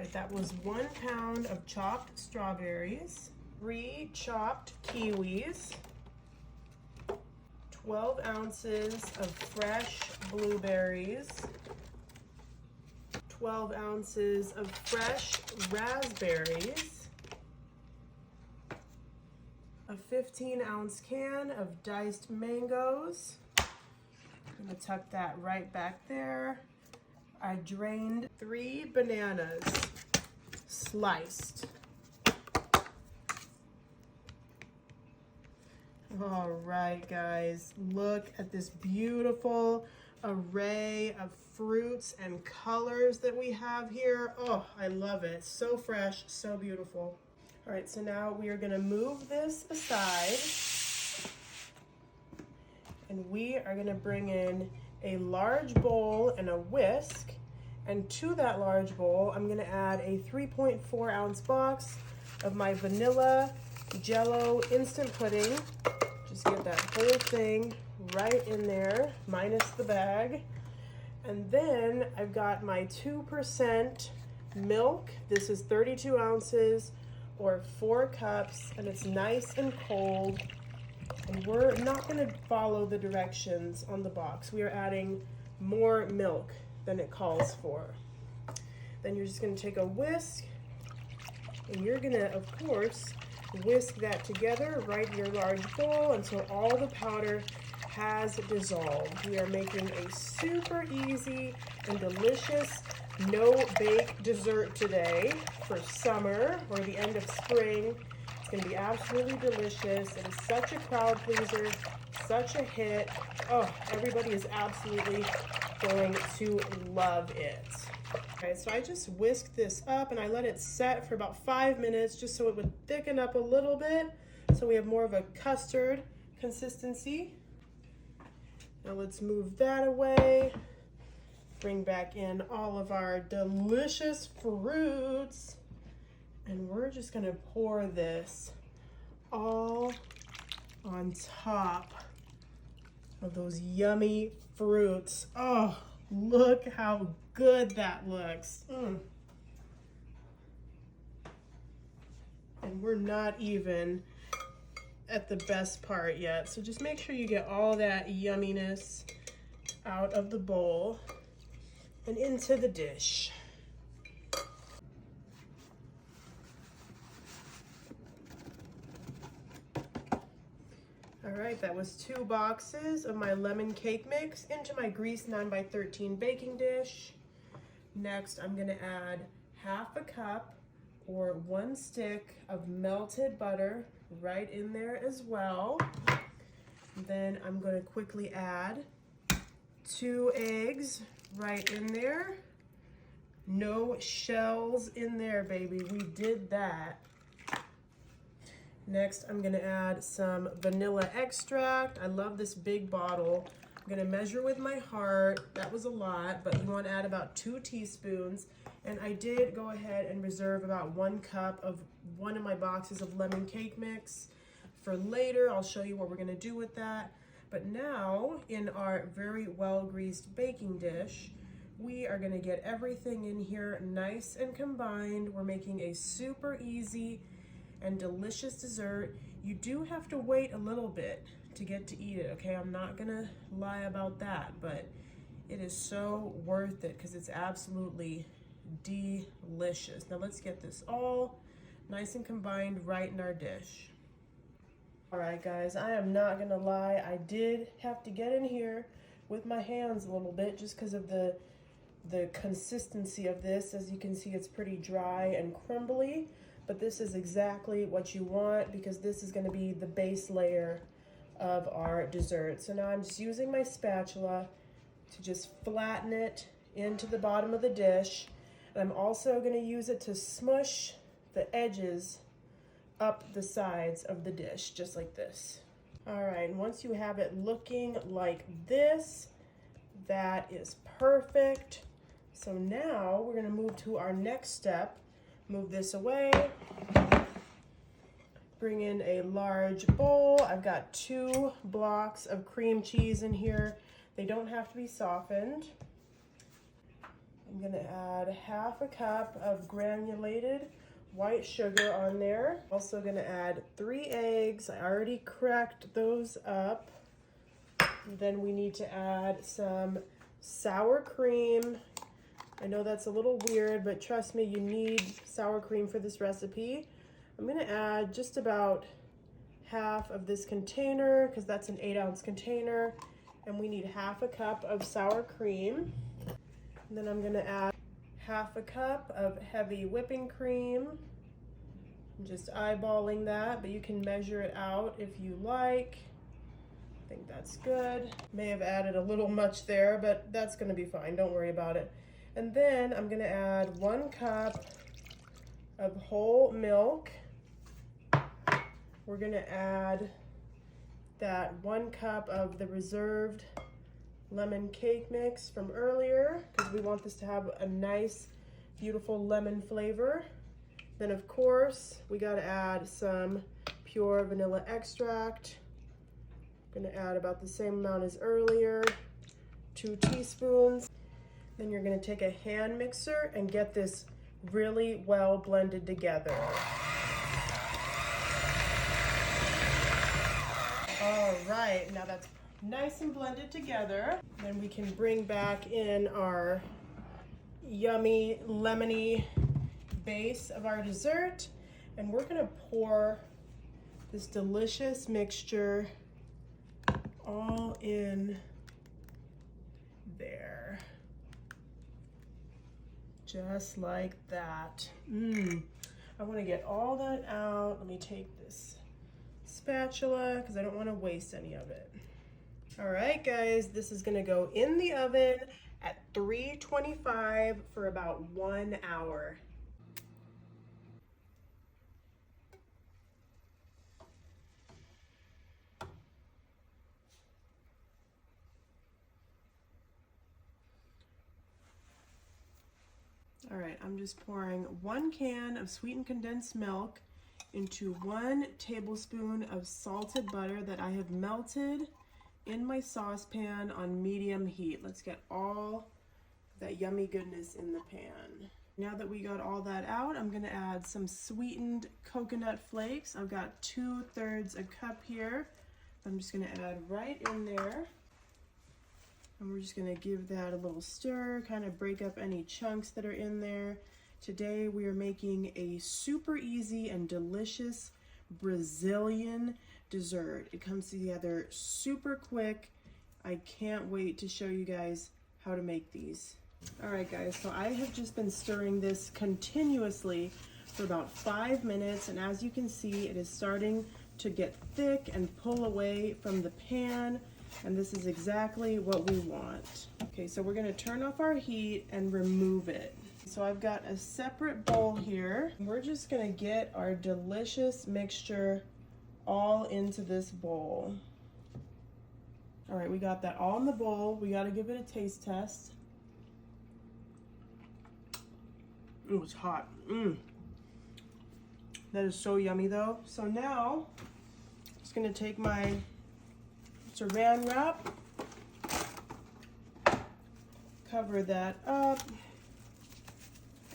right, that was 1 pound of chopped strawberries, 3 chopped kiwis, 12 ounces of fresh blueberries, 12 ounces of fresh raspberries, a 15-ounce can of diced mangoes. I'm gonna tuck that right back there. I drained 3 bananas, sliced. All right, guys, look at this beautiful array of fruits and colors that we have here. Oh, I love it. So fresh, so beautiful. All right, so now we are gonna move this aside, and we are gonna bring in a large bowl and a whisk, and to that large bowl, I'm gonna add a 3.4 ounce box of my vanilla Jello instant pudding. Just get that whole thing right in there, minus the bag. And then I've got my 2% milk. This is 32 ounces or 4 cups, and it's nice and cold. And we're not gonna follow the directions on the box. We are adding more milk than it calls for. Then you're just gonna take a whisk, and you're gonna, of course, whisk that together right in your large bowl until all the powder has dissolved. We are making a super easy and delicious no-bake dessert today for summer or the end of spring. It's gonna be absolutely delicious. It is such a crowd pleaser, such a hit. Oh, everybody is absolutely going to love it. Okay, so I just whisked this up and I let it set for about 5 minutes just so it would thicken up a little bit, so we have more of a custard consistency. Now let's move that away. Bring back in all of our delicious fruits, and we're just gonna pour this all on top of those yummy fruits. Oh, look how good that looks. And we're not even at the best part yet. So just make sure you get all that yumminess out of the bowl and into the dish. All right, that was 2 boxes of my lemon cake mix into my greased 9x13 baking dish. Next, I'm gonna add 1/2 cup or 1 stick of melted butter right in there as well. Then I'm gonna quickly add 2 eggs right in there. No shells in there, baby. We did that. Next, I'm gonna add some vanilla extract. I love this big bottle. I'm gonna measure with my heart. That was a lot, but you wanna add about 2 teaspoons. And I did go ahead and reserve about 1 cup of one of my boxes of lemon cake mix for later. I'll show you what we're gonna do with that. But now, in our very well-greased baking dish, we are gonna get everything in here nice and combined. We're making a super easy and delicious dessert. You do have to wait a little bit to get to eat it, okay? I'm not gonna lie about that, but it is so worth it because it's absolutely delicious. Now let's get this all nice and combined right in our dish. All right, guys, I am not gonna lie. I did have to get in here with my hands a little bit just because of the consistency of this. As you can see, it's pretty dry and crumbly, but this is exactly what you want because this is gonna be the base layer of our dessert. So now I'm just using my spatula to just flatten it into the bottom of the dish. And I'm also gonna use it to smush the edges up the sides of the dish, just like this. All right, and once you have it looking like this, that is perfect. So now we're gonna move to our next step. Move this away. Bring in a large bowl. I've got 2 blocks of cream cheese in here. They don't have to be softened. I'm gonna add half a cup of granulated white sugar on there. Also gonna add 3 eggs. I already cracked those up. And then we need to add some sour cream. I know that's a little weird, but trust me, you need sour cream for this recipe. I'm gonna add just about half of this container because that's an 8-ounce container, and we need half a cup of sour cream. And then I'm gonna add half a cup of heavy whipping cream. I'm just eyeballing that, but you can measure it out if you like. I think that's good. May have added a little much there, but that's gonna be fine, don't worry about it. And then I'm gonna add 1 cup of whole milk. We're gonna add that 1 cup of the reserved lemon cake mix from earlier because we want this to have a nice, beautiful lemon flavor. Then of course, we gotta add some pure vanilla extract. I'm gonna add about the same amount as earlier, 2 teaspoons. Then you're gonna take a hand mixer and get this really well blended together. All right, now that's nice and blended together. Then we can bring back in our yummy lemony base of our dessert, and we're gonna pour this delicious mixture all in there. Just like that. I wanna get all that out. Let me take this spatula because I don't want to waste any of it. All right, guys, this is going to go in the oven at 325 for about 1 hour. All right, I'm just pouring 1 can of sweetened condensed milk into 1 tablespoon of salted butter that I have melted in my saucepan on medium heat. Let's get all that yummy goodness in the pan. Now that we got all that out, I'm gonna add some sweetened coconut flakes. I've got 2/3 a cup here. I'm just gonna add right in there. And we're just gonna give that a little stir, kind of break up any chunks that are in there. Today we are making a super easy and delicious Brazilian dessert. It comes together super quick. I can't wait to show you guys how to make these. All right, guys, so I have just been stirring this continuously for about 5 minutes, and as you can see, it is starting to get thick and pull away from the pan, and this is exactly what we want. Okay, so we're gonna turn off our heat and remove it. So I've got a separate bowl here. We're just gonna get our delicious mixture all into this bowl. All right, we got that all in the bowl. We gotta give it a taste test. Ooh, it's hot. That is so yummy though. So now, I'm just gonna take my saran wrap, cover that up,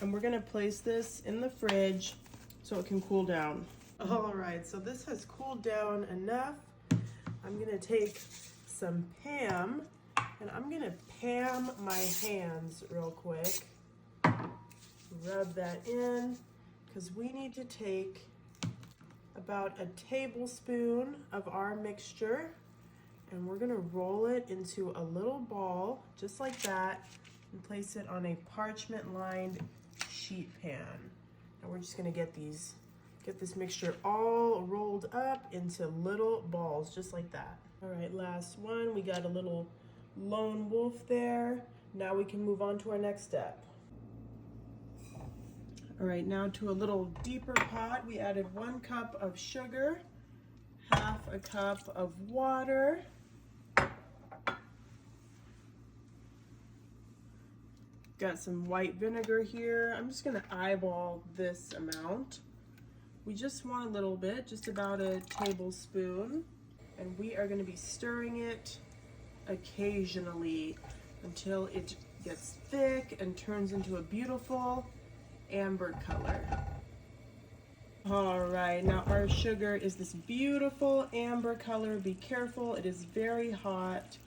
and we're gonna place this in the fridge so it can cool down. All right, so this has cooled down enough. I'm gonna take some Pam, and I'm gonna Pam my hands real quick. Rub that in, because we need to take about a tablespoon of our mixture, and we're gonna roll it into a little ball, just like that, and place it on a parchment-lined sheet pan. And we're just gonna get this mixture all rolled up into little balls, just like that. All right, last one. We got a little lone wolf there. Now we can move on to our next step. All right, now to a little deeper pot, we added 1 cup of sugar, half a cup of water, got some white vinegar here. I'm just gonna eyeball this amount. We just want a little bit, just about a tablespoon, and we are gonna be stirring it occasionally until it gets thick and turns into a beautiful amber color. All right, now our sugar is this beautiful amber color. Be careful, it is very hot.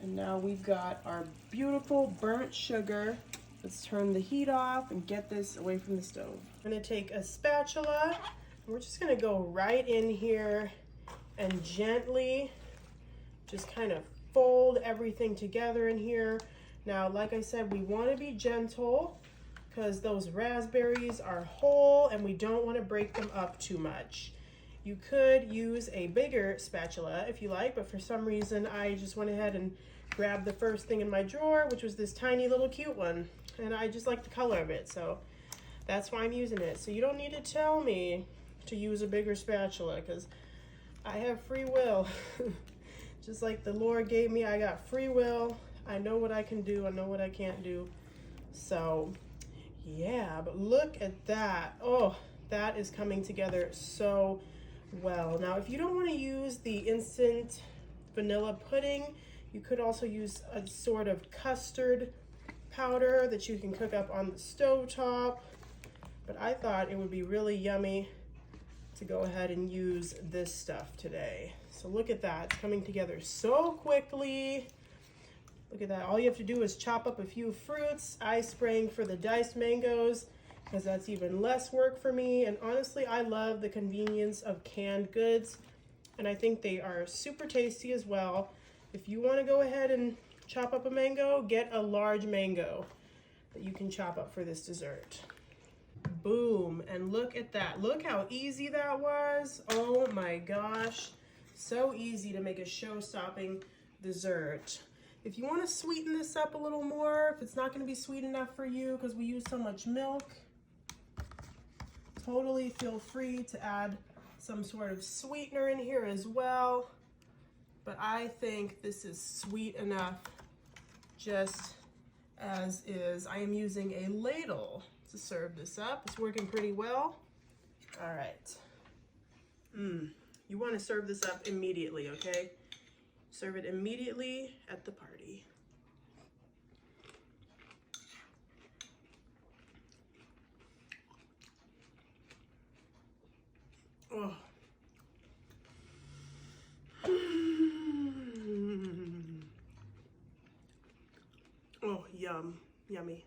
And now we've got our beautiful burnt sugar. Let's turn the heat off and get this away from the stove. I'm gonna take a spatula, and we're just gonna go right in here and gently just kind of fold everything together in here. Now, like I said, we wanna be gentle because those raspberries are whole and we don't wanna break them up too much. You could use a bigger spatula if you like, but for some reason I just went ahead and grabbed the first thing in my drawer, which was this tiny little cute one. And I just like the color of it, so that's why I'm using it. So you don't need to tell me to use a bigger spatula because I have free will. Just like the Lord gave me, I got free will. I know what I can do, I know what I can't do. So yeah, but look at that. Oh, that is coming together so well. Now, if you don't want to use the instant vanilla pudding, you could also use a sort of custard powder that you can cook up on the stovetop. But I thought it would be really yummy to go ahead and use this stuff today. So look at that, it's coming together so quickly. Look at that, all you have to do is chop up a few fruits. I spraying for the diced mangoes because that's even less work for me. And honestly, I love the convenience of canned goods. And I think they are super tasty as well. If you want to go ahead and chop up a mango, get a large mango that you can chop up for this dessert. Boom, and look at that. Look how easy that was. Oh my gosh. So easy to make a show-stopping dessert. If you want to sweeten this up a little more, if it's not going to be sweet enough for you because we use so much milk, totally feel free to add some sort of sweetener in here as well. But I think this is sweet enough just as is. I am using a ladle to serve this up. It's working pretty well. All right. You want to serve this up immediately, okay? Serve it immediately at the party. Oh. Oh, yummy.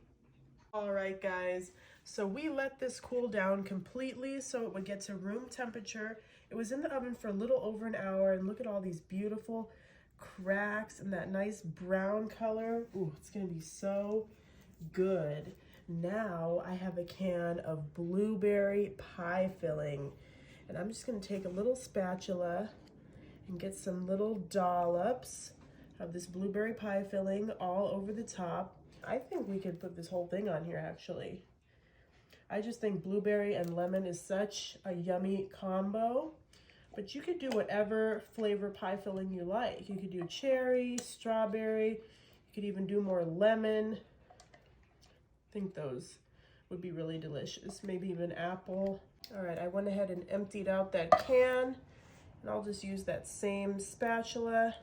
All right, guys. So we let this cool down completely so it would get to room temperature. It was in the oven for a little over an hour, and look at all these beautiful cracks and that nice brown color. Ooh, it's gonna be so good. Now I have a can of blueberry pie filling, and I'm just gonna take a little spatula and get some little dollops of this blueberry pie filling all over the top. I think we could put this whole thing on here actually. I just think blueberry and lemon is such a yummy combo. But you could do whatever flavor pie filling you like. You could do cherry, strawberry, you could even do more lemon. I think those would be really delicious. Maybe even apple. All right, I went ahead and emptied out that can, and I'll just use that same spatula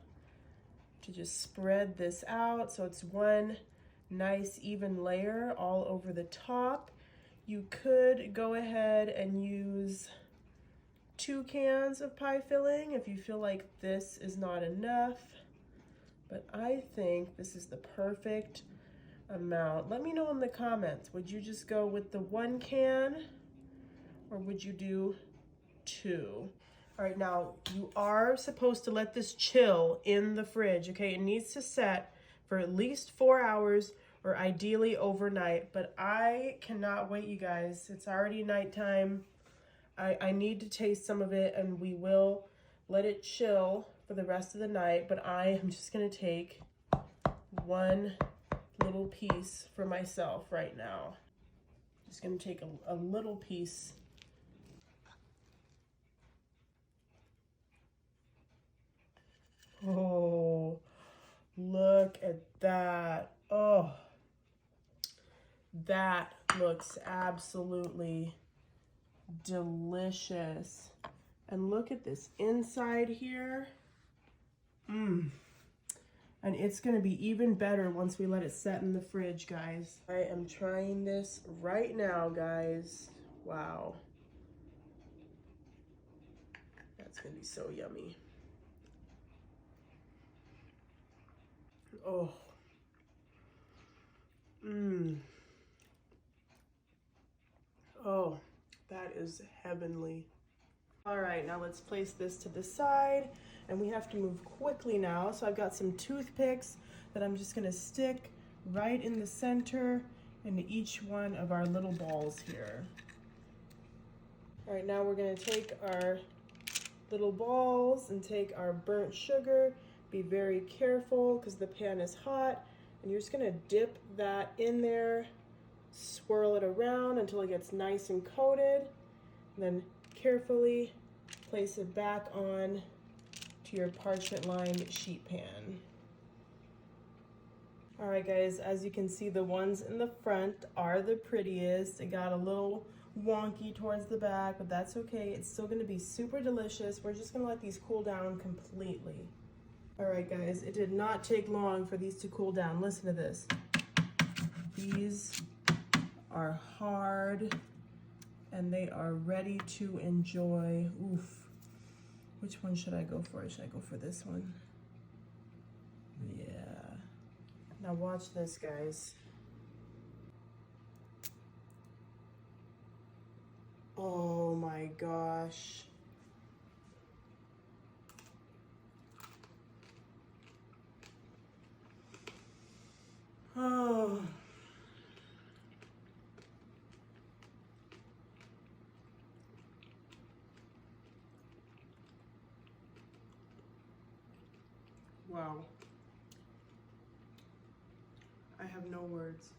to just spread this out so it's one nice even layer all over the top. You could go ahead and use 2 cans of pie filling if you feel like this is not enough, but I think this is the perfect amount. Let me know in the comments, would you just go with the 1 can or would you do 2? All right, now you are supposed to let this chill in the fridge, okay? It needs to set for at least 4 hours or ideally overnight, but I cannot wait, you guys. It's already nighttime. I need to taste some of it, and we will let it chill for the rest of the night, but I am just gonna take one little piece for myself right now. Just gonna take a little piece. Oh, look at that. Oh, that looks absolutely delicious. And look at this inside here. And it's gonna be even better once we let it set in the fridge, guys. I am trying this right now, guys. Wow. That's gonna be so yummy. Oh. Mmm. Oh, that is heavenly. All right, now let's place this to the side, and we have to move quickly now. So I've got some toothpicks that I'm just gonna stick right in the center into each one of our little balls here. All right, now we're gonna take our little balls and take our burnt sugar. Be very careful because the pan is hot, and you're just gonna dip that in there, swirl it around until it gets nice and coated, and then carefully place it back on to your parchment lined sheet pan. All right, guys, as you can see, the ones in the front are the prettiest. It got a little wonky towards the back, but that's okay. It's still gonna be super delicious. We're just gonna let these cool down completely. All right, guys, it did not take long for these to cool down. Listen to this. These are hard and they are ready to enjoy. Oof. Which one should I go for? Should I go for this one? Yeah. Now watch this, guys. Oh my gosh. Oh. Wow. I have no words.